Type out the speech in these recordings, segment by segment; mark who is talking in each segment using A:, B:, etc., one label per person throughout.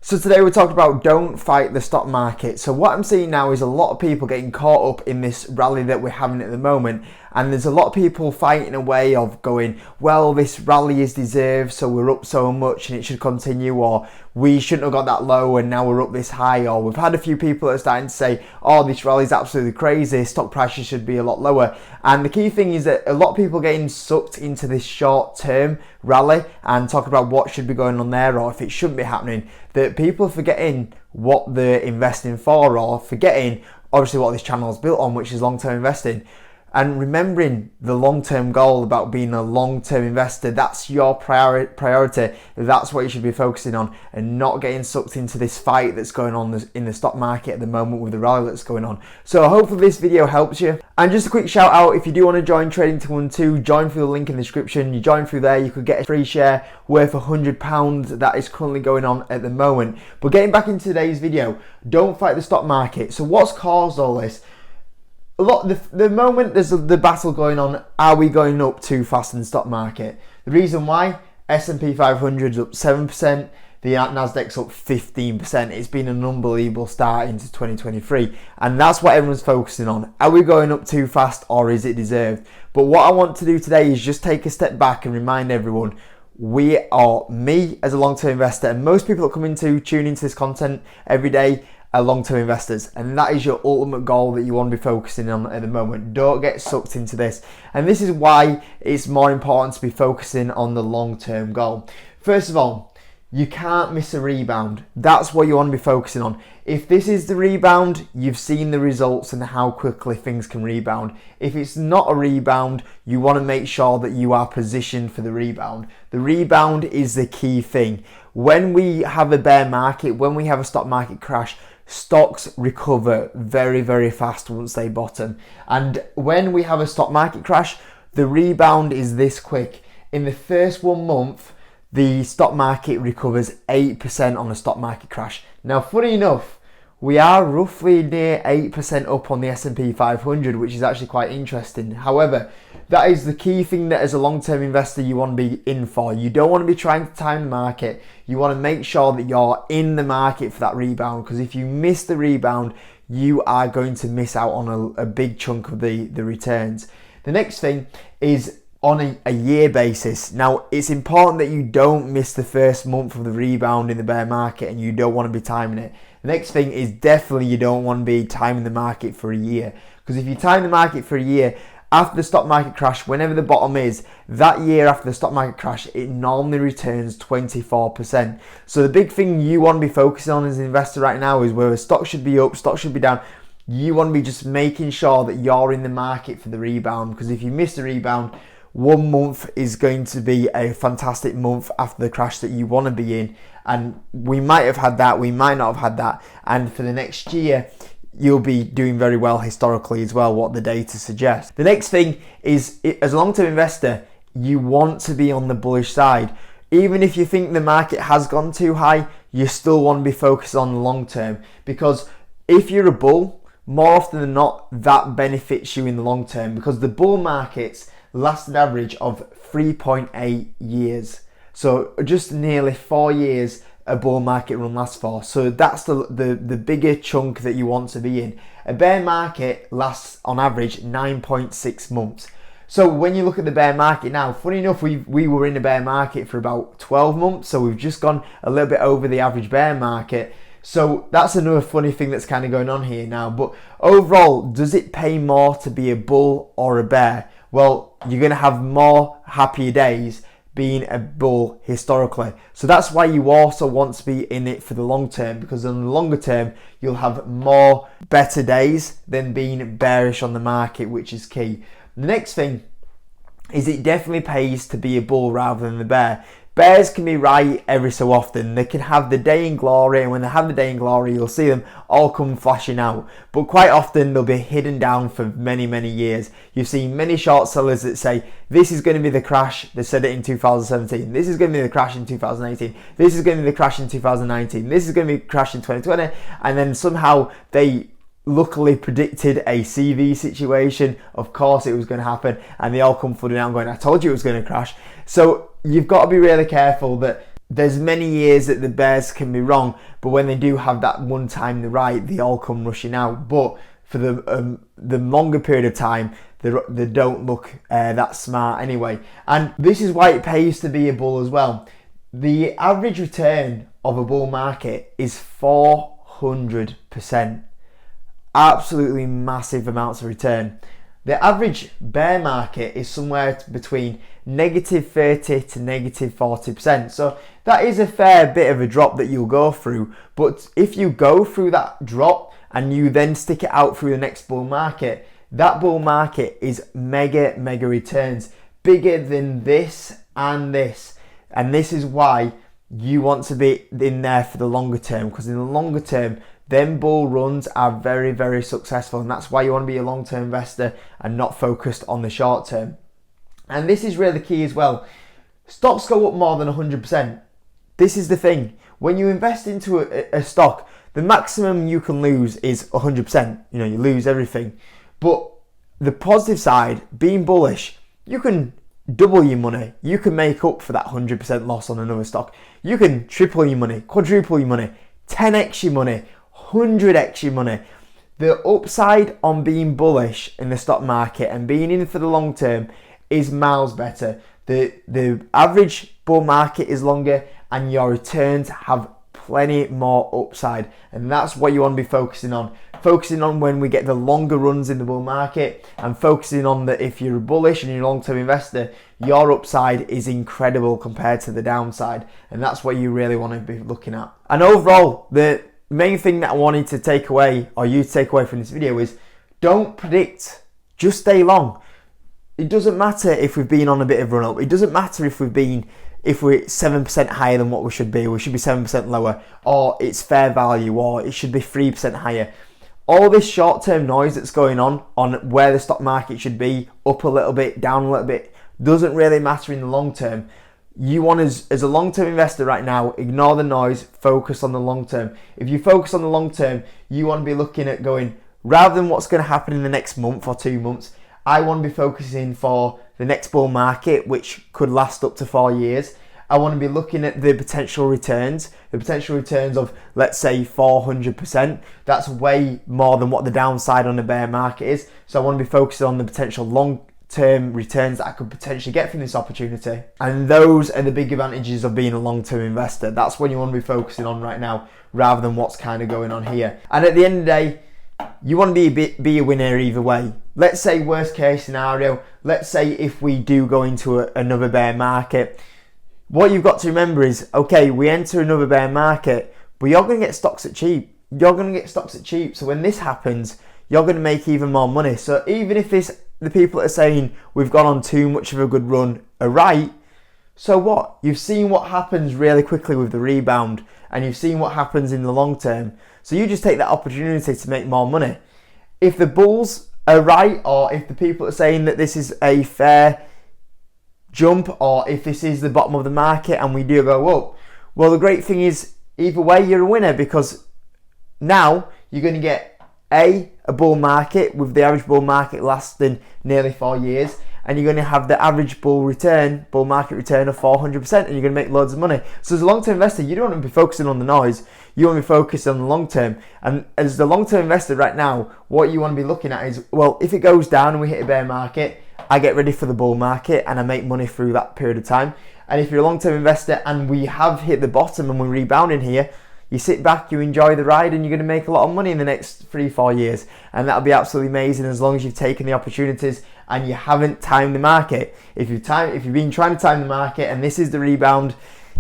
A: So today we're talking about don't fight the stock market. So what I'm seeing now is a lot of people getting caught up in this rally that we're having at the moment, and there's a lot of people fighting a way of going, well, this rally is deserved, so we're up so much and it should continue, or we shouldn't have got that low and now we're up this high, or we've had a few people that are starting to say, oh, this rally is absolutely crazy, stock prices should be a lot lower. And the key thing is that a lot of people getting sucked into this short-term rally and talking about what should be going on there or if it shouldn't be happening, that people are forgetting what they're investing for, or forgetting obviously what this channel is built on, which is long-term investing. And remembering the long-term goal about being a long-term investor, that's your priority. That's what you should be focusing on, and not getting sucked into this fight that's going on in the stock market at the moment with the rally that's going on. So hopefully this video helps you. And just a quick shout out, if you do want to join Trading 212, join through the link in the description. You join through there, you could get a free share worth £100 that is currently going on at the moment. But getting back into today's video, don't fight the stock market. So what's caused all this? The moment there's the battle going on, are we going up too fast in the stock market? The reason why, S&P 500 is up 7%, the Nasdaq's up 15%. It's been an unbelievable start into 2023, and that's what everyone's focusing on. Are we going up too fast, or is it deserved? But what I want to do today is just take a step back and remind everyone, me as a long-term investor, and most people that tune into this content every day are long-term investors, and that is your ultimate goal that you want to be focusing on at the moment. Don't get sucked into this, and this is why it's more important to be focusing on the long-term goal. First of all, you can't miss a rebound. That's what you want to be focusing on. If this is the rebound, you've seen the results and how quickly things can rebound. If it's not a rebound, you want to make sure that you are positioned for the rebound. The rebound is the key thing. When we have a bear market, when we have a stock market crash, stocks recover very, very fast once they bottom. And when we have a stock market crash, the rebound is this quick. In the first 1 month, the stock market recovers 8% on a stock market crash. Now, funny enough, we are roughly near 8% up on the S&P 500, which is actually quite interesting. However, that is the key thing that as a long-term investor you want to be in for. You don't want to be trying to time the market. You want to make sure that you're in the market for that rebound, because if you miss the rebound, you are going to miss out on a big chunk of the returns. The next thing is on a year basis. Now, it's important that you don't miss the first month of the rebound in the bear market, and you don't want to be timing it. The next thing is definitely you don't want to be timing the market for a year, because if you time the market for a year, after the stock market crash, whenever the bottom is, that year after the stock market crash, it normally returns 24%. So the big thing you want to be focusing on as an investor right now is whether stock should be up, stock should be down. You want to be just making sure that you're in the market for the rebound, because if you miss the rebound, 1 month is going to be a fantastic month after the crash that you want to be in. And we might have had that, we might not have had that. And for the next year, you'll be doing very well historically as well, what the data suggests. The next thing is, as a long-term investor, you want to be on the bullish side. Even if you think the market has gone too high, you still want to be focused on the long term, because if you're a bull, more often than not, that benefits you in the long term, because the bull markets last an average of 3.8 years. So just nearly 4 years a bull market run lasts for. So that's the bigger chunk that you want to be in. A bear market lasts on average 9.6 months. So when you look at the bear market now, funny enough, we were in a bear market for about 12 months. So we've just gone a little bit over the average bear market. So that's another funny thing that's kind of going on here now. But overall, does it pay more to be a bull or a bear? Well, you're going to have more happier days being a bull historically. So that's why you also want to be in it for the long term, because in the longer term, you'll have more better days than being bearish on the market, which is key. The next thing is it definitely pays to be a bull rather than the bear. Bears can be right every so often. They can have the day in glory, and when they have the day in glory, you'll see them all come flashing out. But quite often, they'll be hidden down for many, many years. You've seen many short sellers that say, this is going to be the crash. They said it in 2017. This is going to be the crash in 2018. This is going to be the crash in 2019. This is going to be the crash in 2020. And then somehow they luckily predicted a CV situation. Of course it was going to happen, and they all come flooding out and going, I told you it was going to crash. So you've got to be really careful that there's many years that the bears can be wrong, but when they do have that one time they're right, they all come rushing out. But for the longer period of time, they don't look that smart anyway. And this is why it pays to be a bull as well. The average return of a bull market is 400%. Absolutely massive amounts of return. The average bear market is somewhere between -30 to -40%. So that is a fair bit of a drop that you'll go through. But if you go through that drop and you then stick it out through the next bull market, that bull market is mega returns, bigger than this and this. And this is why you want to be in there for the longer term, because in the longer term, them bull runs are very successful, and that's why you want to be a long-term investor and not focused on the short term. And this is really key as well. Stocks go up more than 100%. This is the thing. When you invest into a stock, the maximum you can lose is 100%. You know, you lose everything. But the positive side, being bullish, you can double your money. You can make up for that 100% loss on another stock. You can triple your money, quadruple your money, 10x your money, 100x your money. The upside on being bullish in the stock market and being in for the long term is miles better. The average bull market is longer and your returns have plenty more upside, and that's what you want to be focusing on. Focusing on when we get the longer runs in the bull market, and focusing on that if you're bullish and you're a long-term investor, your upside is incredible compared to the downside, and that's what you really want to be looking at. And overall, the main thing that I wanted to take away, or you to take away from this video, is don't predict, just stay long. It doesn't matter if we've been on a bit of run up. It doesn't matter if we're 7% higher than what we should be 7% lower, or it's fair value, or it should be 3% higher. All this short-term noise that's going on where the stock market should be, up a little bit, down a little bit, doesn't really matter in the long term. You want, as a long-term investor right now, ignore the noise, focus on the long term. If you focus on the long term, you want to be looking at going, rather than what's going to happen in the next month or 2 months, I want to be focusing for the next bull market, which could last up to 4 years. I want to be looking at the potential returns of, let's say, 400%. That's way more than what the downside on the bear market is. So I want to be focusing on the potential long-term returns that I could potentially get from this opportunity. And those are the big advantages of being a long-term investor. That's what you want to be focusing on right now, rather than what's kind of going on here. And at the end of the day, you want to be a winner either way. Let's say worst case scenario, let's say if we do go into another bear market, what you've got to remember is, okay, we enter another bear market, but you're going to get stocks at cheap. So when this happens, you're going to make even more money. So even if the people that are saying we've gone on too much of a good run are right, so what? You've seen what happens really quickly with the rebound, and you've seen what happens in the long term. So you just take that opportunity to make more money. If the bulls are right, or if the people are saying that this is a fair jump, or if this is the bottom of the market and we do go up, well, the great thing is either way you're a winner, because now you're going to get a bull market with the average bull market lasting nearly 4 years, and you're going to have the average bull market return of 400%, and you're going to make loads of money. So as a long-term investor, you don't want to be focusing on the noise. You want to be focused on the long term. And as the long-term investor right now, what you want to be looking at is, well, if it goes down and we hit a bear market, I get ready for the bull market and I make money through that period of time. And if you're a long-term investor and we have hit the bottom and we're rebounding here, you sit back, you enjoy the ride, and you're going to make a lot of money in the next 3-4 years. And that'll be absolutely amazing, as long as you've taken the opportunities and you haven't timed the market. If you've been trying to time the market and this is the rebound,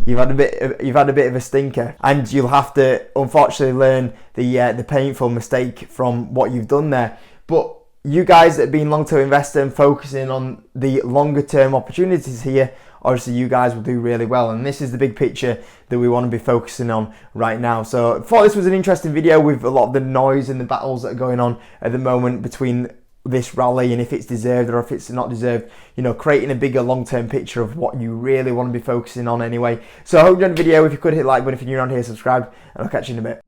A: you've had a bit of a stinker, and you'll have to unfortunately learn the painful mistake from what you've done there. But you guys that have been long-term investor and focusing on the longer term opportunities here, obviously you guys will do really well, and this is the big picture that we want to be focusing on right now. So I thought this was an interesting video with a lot of the noise and the battles that are going on at the moment between this rally and if it's deserved or if it's not deserved, you know, creating a bigger long-term picture of what you really want to be focusing on anyway. So I hope you enjoyed the video. If you could, hit the like button. If you're new around here, subscribe, and I'll catch you in a bit.